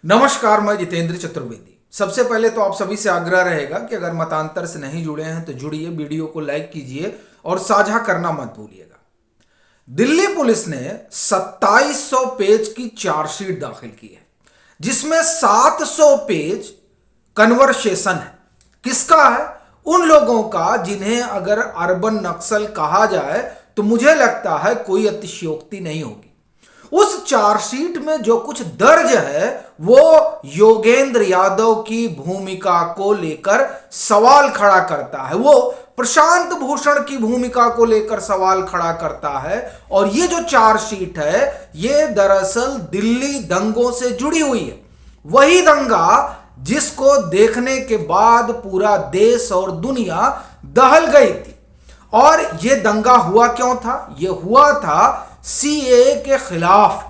नमस्कार, मैं जितेंद्र चतुर्वेदी। सबसे पहले तो आप सभी से आग्रह रहेगा कि अगर मतांतर से नहीं जुड़े हैं तो जुड़िए, वीडियो को लाइक कीजिए और साझा करना मत भूलिएगा। दिल्ली पुलिस ने 2700 पेज की चार्जशीट दाखिल की है, जिसमें 700 पेज कन्वर्सेशन है। किसका है? उन लोगों का जिन्हें अगर अर्बन नक्सल कहा जाए तो मुझे लगता है कोई अतिशयोक्ति नहीं होगी। उस चार्जशीट में जो कुछ दर्ज है वो योगेंद्र यादव की भूमिका को लेकर सवाल खड़ा करता है, वो प्रशांत भूषण की भूमिका को लेकर सवाल खड़ा करता है। और ये जो चार्जशीट है ये दरअसल दिल्ली दंगों से जुड़ी हुई है। वही दंगा जिसको देखने के बाद पूरा देश और दुनिया दहल गई थी। और ये दंगा हुआ क्यों था? ये हुआ था सीएए के खिलाफ।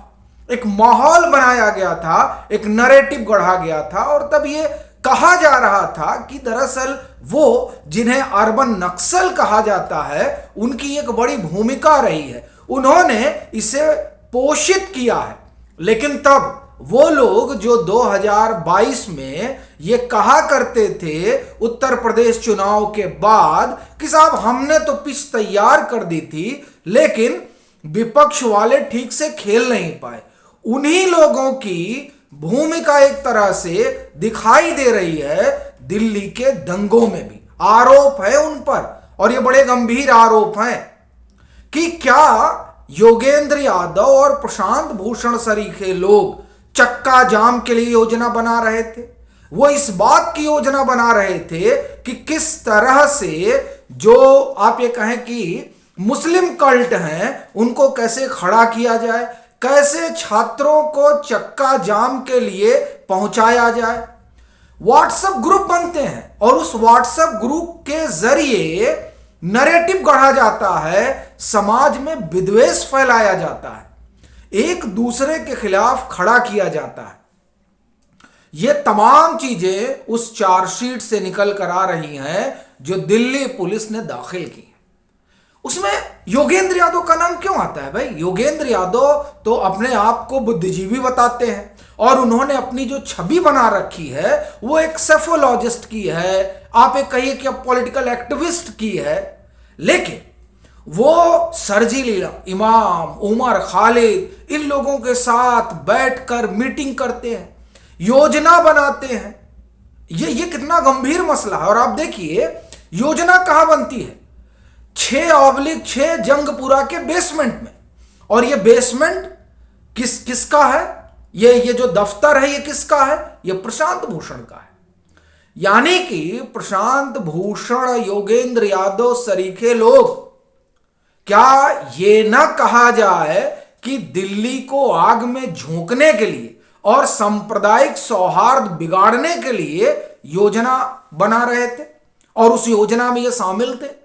एक माहौल बनाया गया था, एक नैरेटिव गढ़ा गया था और तब ये कहा जा रहा था कि दरअसल वो जिन्हें अर्बन नक्सल कहा जाता है उनकी एक बड़ी भूमिका रही है, उन्होंने इसे पोषित किया है। लेकिन तब वो लोग जो 2022 में ये कहा करते थे उत्तर प्रदेश चुनाव के बाद कि साहब हमने तो पिच तैयार कर दी थी लेकिन विपक्ष वाले ठीक से खेल नहीं पाए, उन्हीं लोगों की भूमिका एक तरह से दिखाई दे रही है दिल्ली के दंगों में भी। आरोप है उन पर और ये बड़े गंभीर आरोप हैं कि क्या योगेंद्र यादव और प्रशांत भूषण सरीखे लोग चक्का जाम के लिए योजना बना रहे थे। वो इस बात की योजना बना रहे थे कि किस तरह से जो आप ये कहें कि मुस्लिम कल्ट हैं उनको कैसे खड़ा किया जाए, कैसे छात्रों को चक्का जाम के लिए पहुंचाया जाए। व्हाट्सएप ग्रुप बनते हैं और उस व्हाट्सएप ग्रुप के जरिए नैरेटिव गढ़ा जाता है, समाज में विद्वेष फैलाया जाता है, एक दूसरे के खिलाफ खड़ा किया जाता है। ये तमाम चीजें उस चार्जशीट से निकल कर आ रही हैं जो दिल्ली पुलिस ने दाखिल की। उसमें योगेंद्र यादव का नाम क्यों आता है? भाई योगेंद्र यादव तो अपने आप को बुद्धिजीवी बताते हैं और उन्होंने अपनी जो छवि बना रखी है वो एक सेफोलॉजिस्ट की है, आप एक कहिए कि पॉलिटिकल एक्टिविस्ट की है। लेकिन वो सरजी लीला, इमाम, उमर खालिद, इन लोगों के साथ बैठकर मीटिंग करते हैं, योजना बनाते हैं। ये कितना गंभीर मसला है। और आप देखिए योजना कहां बनती है? 6/6 जंगपुरा के बेसमेंट में। और ये बेसमेंट किसका है? ये जो दफ्तर है ये किसका है? ये प्रशांत भूषण का है। यानी कि प्रशांत भूषण, योगेंद्र यादव सरीखे लोग, क्या ये ना कहा जाए कि दिल्ली को आग में झोंकने के लिए और सांप्रदायिक सौहार्द बिगाड़ने के लिए योजना बना रहे थे और उस योजना में ये शामिल थे।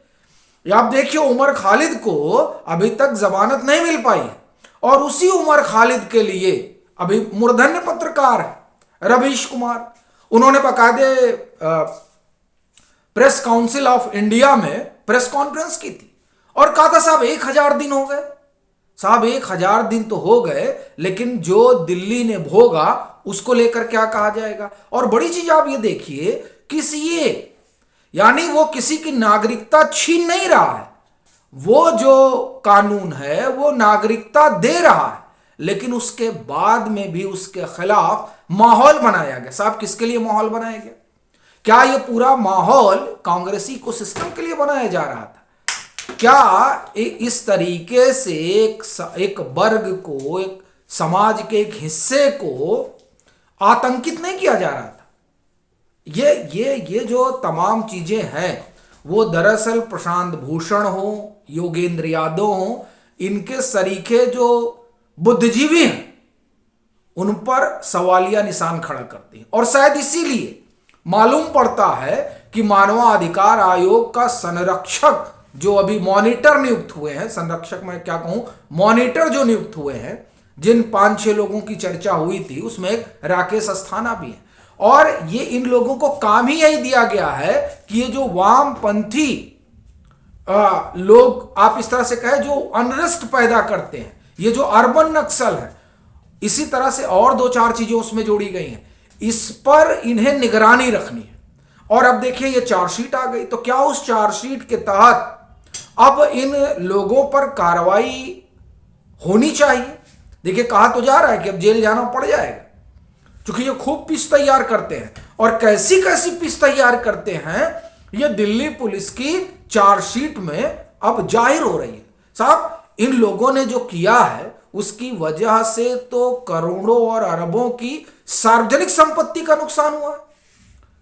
आप देखिए उमर खालिद को अभी तक जमानत नहीं मिल पाई है और उसी उमर खालिद के लिए अभी मूर्धन्य पत्रकार है रवीश कुमार, उन्होंने बाकायदे प्रेस काउंसिल ऑफ इंडिया में प्रेस कॉन्फ्रेंस की थी और कहा था साहब 1000 दिन हो गए। साहब 1000 दिन तो हो गए लेकिन जो दिल्ली ने भोगा उसको लेकर क्या कहा जाएगा? और बड़ी चीज आप ये देखिए कि सीए यानी वो किसी की नागरिकता छीन नहीं रहा है, वो जो कानून है वो नागरिकता दे रहा है, लेकिन उसके बाद में भी उसके खिलाफ माहौल बनाया गया। साहब किसके लिए माहौल बनाया गया? क्या ये पूरा माहौल कांग्रेसी को सिस्टम के लिए बनाया जा रहा था? क्या इस तरीके से एक वर्ग को, एक समाज के एक हिस्से को आतंकित नहीं किया जा रहा था? ये जो तमाम चीजें हैं वो दरअसल प्रशांत भूषण हो, योगेंद्र यादव हो, इनके सरीखे जो बुद्धिजीवी हैं उन पर सवालिया निशान खड़ा करते हैं। और शायद इसीलिए मालूम पड़ता है कि मानवाधिकार आयोग का संरक्षक जो अभी मॉनिटर नियुक्त हुए हैं, संरक्षक मैं क्या कहूं, मॉनिटर जो नियुक्त हुए हैं, जिन 5-6 लोगों की चर्चा हुई थी उसमें एक राकेश अस्थाना भी है। और ये इन लोगों को काम ही यही दिया गया है कि ये जो वामपंथी लोग, आप इस तरह से कहें, जो अनरेस्ट पैदा करते हैं, ये जो अर्बन नक्सल है, इसी तरह से और 2-4 चीजें उसमें जोड़ी गई हैं। इस पर इन्हें निगरानी रखनी है। और अब देखिए ये चार्जशीट आ गई, तो क्या उस चार्जशीट के तहत अब इन लोगों पर कार्रवाई होनी चाहिए? देखिए कहा तो जा रहा है कि अब जेल जाना पड़ जाएगा, क्योंकि ये खूब पिच तैयार करते हैं। और कैसी कैसी पिच तैयार करते हैं ये दिल्ली पुलिस की चार्जशीट में अब जाहिर हो रही है। साहब, इन लोगों ने जो किया है उसकी वजह से तो करोड़ों और अरबों की सार्वजनिक संपत्ति का नुकसान हुआ है।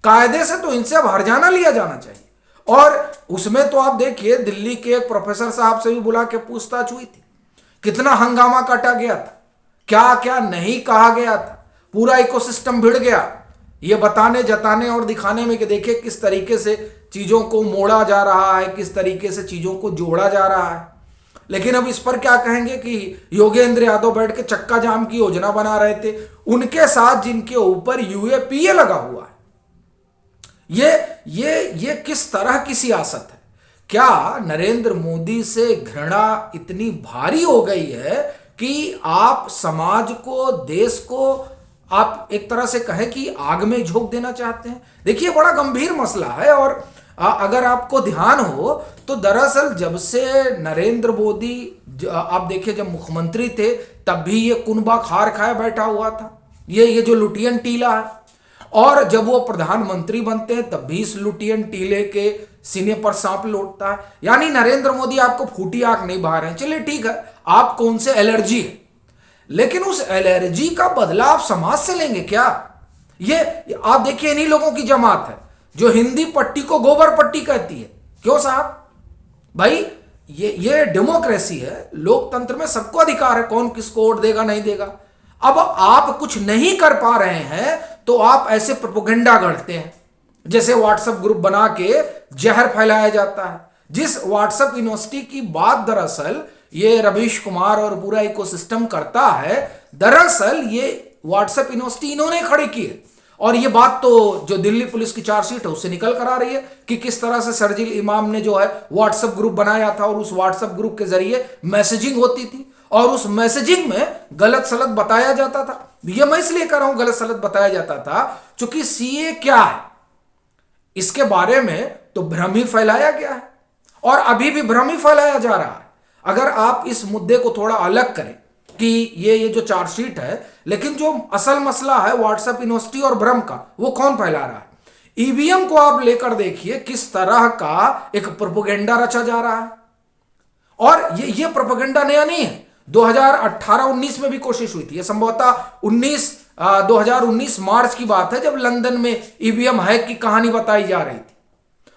कायदे से तो इनसे अब हर्जाना लिया जाना चाहिए। और उसमें तो आप देखिए दिल्ली के एक प्रोफेसर साहब से भी बुला के पूछताछ हुई थी, कितना हंगामा काटा गया था, क्या क्या नहीं कहा गया था, पूरा इकोसिस्टम भिड़ गया ये बताने जताने और दिखाने में कि देखिए किस तरीके से चीजों को मोड़ा जा रहा है, किस तरीके से चीजों को जोड़ा जा रहा है। लेकिन अब इस पर क्या कहेंगे कि योगेंद्र यादव बैठ के चक्का जाम की योजना बना रहे थे, उनके साथ जिनके ऊपर यूएपीए लगा हुआ है। ये किस तरह की सियासत है? क्या नरेंद्र मोदी से घृणा इतनी भारी हो गई है कि आप समाज को, देश को आप एक तरह से कहें कि आग में झोंक देना चाहते हैं? देखिए बड़ा गंभीर मसला है। और अगर आपको ध्यान हो तो दरअसल जब से नरेंद्र मोदी आप देखिए जब मुख्यमंत्री थे तब भी ये कुनबा खार खाए बैठा हुआ था, ये जो लुटियन टीला है। और जब वो प्रधानमंत्री बनते हैं तब भी इस लुटियन टीले के सीने पर सांप लौटता है। यानी नरेंद्र मोदी आपको फूटी आंख नहीं बहा रहे हैं। चलिए ठीक है, आपको उनसे एलर्जी है, लेकिन उस एलर्जी का बदला आप समाज से लेंगे क्या? ये आप देखिए इन्हीं लोगों की जमात है जो हिंदी पट्टी को गोबर पट्टी कहती है। क्यों साहब? भाई ये डेमोक्रेसी है, लोकतंत्र में सबको अधिकार है, कौन किसको वोट देगा नहीं देगा। अब आप कुछ नहीं कर पा रहे हैं तो आप ऐसे प्रोपेगेंडा गढ़ते हैं, जैसे व्हाट्सएप ग्रुप बना के जहर फैलाया जाता है। जिस व्हाट्सएप यूनिवर्सिटी की बात दरअसल ये रवीश कुमार और पूरा इकोसिस्टम करता है, दरअसल ये व्हाट्सएप यूनिवर्सिटी इन्होंने खड़ी की है। और ये बात तो जो दिल्ली पुलिस की चार्जशीट है उससे निकल कर आ रही है कि किस तरह से शर्जील इमाम ने जो है व्हाट्सएप ग्रुप बनाया था और उस व्हाट्सएप ग्रुप के जरिए मैसेजिंग होती थी और उस मैसेजिंग में गलत सलत बताया जाता था। ये मैं इसलिए कह रहा हूं गलत सलत बताया जाता था क्योंकि सीए क्या है इसके बारे में तो भ्रम ही फैलाया गया है और अभी भी भ्रम ही फैलाया जा रहा है। अगर आप इस मुद्दे को थोड़ा अलग करें कि ये जो चार्जशीट है, लेकिन जो असल मसला है व्हाट्सएप यूनिवर्सिटी और भ्रम का, वो कौन फैला रहा है? ईवीएम को आप लेकर देखिए किस तरह का एक प्रोपेगेंडा रचा जा रहा है। और ये प्रोपेगेंडा नया नहीं है, 2018-19 में भी कोशिश हुई थी। ये संभवतः 2019 मार्च की बात है जब लंदन में ईवीएम हैक की कहानी बताई जा रही थी।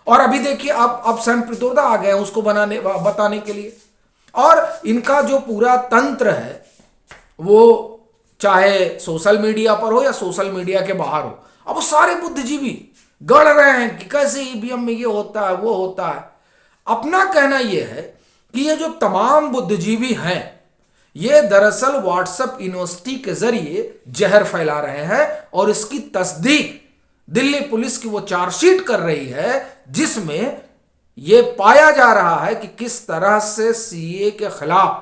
और अभी देखिए अब सैम पित्रोदा आ गए उसको बताने के लिए। और इनका जो पूरा तंत्र है वो चाहे सोशल मीडिया पर हो या सोशल मीडिया के बाहर हो, अब वो सारे बुद्धिजीवी गढ़ रहे हैं कि कैसे ईवीएम में ये होता है वो होता है। अपना कहना यह है कि ये जो तमाम बुद्धिजीवी हैं ये दरअसल व्हाट्सएप यूनिवर्सिटी के जरिए जहर फैला रहे हैं और इसकी तस्दीक दिल्ली पुलिस की वो चार्जशीट कर रही है जिसमें यह पाया जा रहा है कि किस तरह से सीए के खिलाफ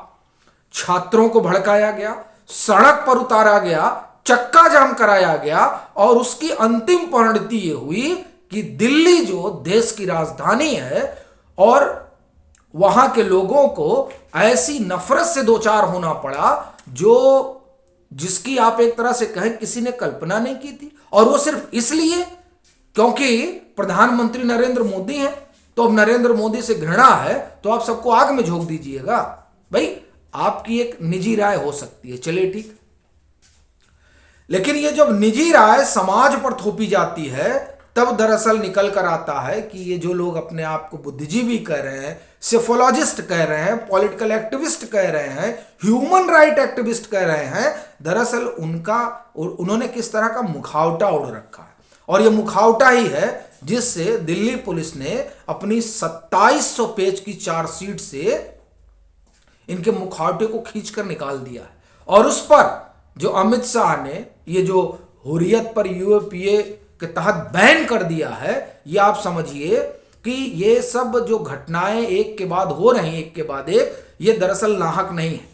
छात्रों को भड़काया गया, सड़क पर उतारा गया, चक्का जाम कराया गया और उसकी अंतिम परिणति यह हुई कि दिल्ली जो देश की राजधानी है और वहां के लोगों को ऐसी नफरत से दो चार होना पड़ा जिसकी आप एक तरह से कहें किसी ने कल्पना नहीं की थी। और वो सिर्फ इसलिए क्योंकि प्रधानमंत्री नरेंद्र मोदी हैं, तो अब नरेंद्र मोदी से घृणा है तो आप सबको आग में झोंक दीजिएगा। भाई आपकी एक निजी राय हो सकती है, चलिए ठीक, लेकिन ये जब निजी राय समाज पर थोपी जाती है तब दरअसल निकल कर आता है कि ये जो लोग अपने आप को बुद्धिजीवी कह रहे हैं, सेफोलॉजिस्ट कह रहे हैं, पॉलिटिकल एक्टिविस्ट कह रहे हैं, ह्यूमन राइट एक्टिविस्ट कह रहे हैं, दरअसल उन्होंने किस तरह का मुखौटा ओढ़ रखा है। और ये मुखौटा ही है जिससे दिल्ली पुलिस ने अपनी 2700 पेज की चार्जशीट से इनके मुखौटे को खींचकर निकाल दिया है। और उस पर जो अमित शाह ने ये जो हुर्रियत पर यूएपीए के तहत बैन कर दिया है, ये आप समझिए कि ये सब जो घटनाएं एक के बाद हो रही हैं एक के बाद एक, ये दरअसल नाहक नहीं है।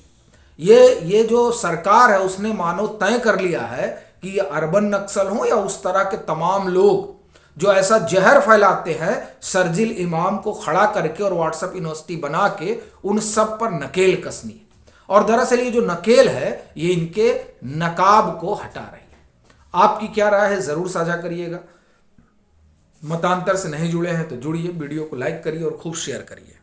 ये जो सरकार है उसने मानो तय कर लिया है कि ये अर्बन नक्सल हो या उस तरह के तमाम लोग जो ऐसा जहर फैलाते हैं, शर्जिल इमाम को खड़ा करके और व्हाट्सएप यूनिवर्सिटी बना के उन सब पर नकेल कसनी है। और दरअसल ये जो नकेल है ये इनके नकाब को हटा रही है। आपकी क्या राय है जरूर साझा करिएगा। मतांतर से नहीं जुड़े हैं तो जुड़िए, वीडियो को लाइक करिए और खूब शेयर करिए।